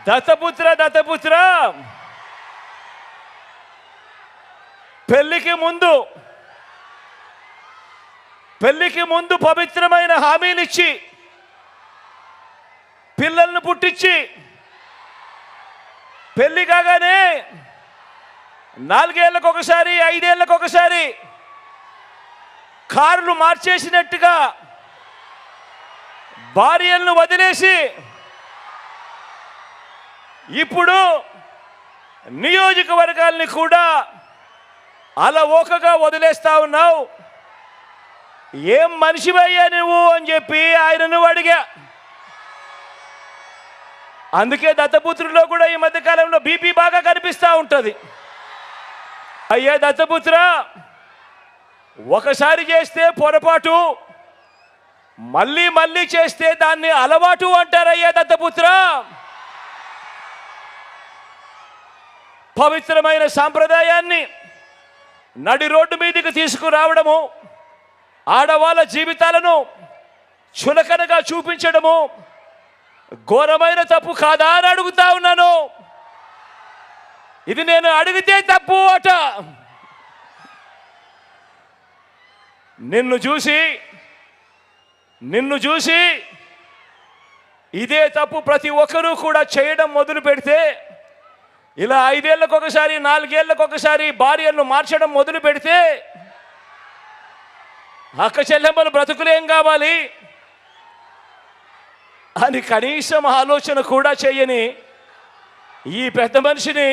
దత్తపుత్ర పెళ్లికి ముందు పవిత్రమైన హామీలిచ్చి పిల్లలను పుట్టించి పెళ్లి కాగానే 4 ఏళ్లకొకసారి 5 ఏళ్లకొకసారి కార్లు మార్చేసినట్టుగా భార్యలను వదిలేసి ఇప్పుడు నియోజకవర్గాల్ని కూడా అలవోకగా వదిలేస్తా ఉన్నావు. ఏం మనిషివయ్యా నువ్వు అని చెప్పి ఆయనను అడిగా. అందుకే దత్తపుత్రులో కూడా ఈ మధ్య కాలంలో బీపీ బాగా కనిపిస్తూ ఉంటుంది. అయ్యా దత్తపుత్ర, ఒకసారి చేస్తే పొరపాటు, మళ్ళీ చేస్తే దాన్ని అలవాటు అంటారయ్యా దత్తపుత్ర. పవిత్రమైన సాంప్రదాయాన్ని నడి రోడ్డు మీదకి తీసుకురావడము, ఆడవాళ్ళ జీవితాలను చులకనగా చూపించడము ఘోరమైన తప్పు కాదా అని అడుగుతా ఉన్నాను. ఇది నేను అడిగితే తప్పు అట. నిన్ను చూసి ఇదే తప్పు ప్రతి ఒక్కరూ కూడా చేయడం మొదలు పెడితే, ఇలా 5 ఏళ్లకొకసారి 4 ఏళ్లకొకసారి భార్యలను మార్చడం మొదలు పెడితే అక్క చెల్లెమ్మల బ్రతుకులేం కావాలి అని కనీసం ఆలోచన కూడా చేయని ఈ పెద్ద మనిషిని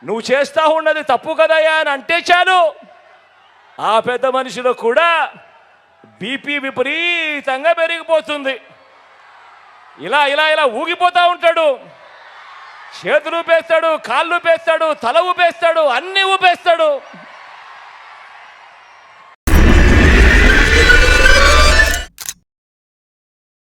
నువ్వు చేస్తా ఉన్నది తప్పు కదయా అని అంటే చాలు, ఆ పెద్ద మనిషిలో కూడా బీపీ విపరీతంగా పెరిగిపోతుంది. ఇలా ఇలా ఇలా ఊగిపోతూ ఉంటాడు. చేతులు ఊపేస్తాడు, కాళ్ళు ఊపేస్తాడు, తల ఊపేస్తాడు, అన్నీ ఊపేస్తాడు.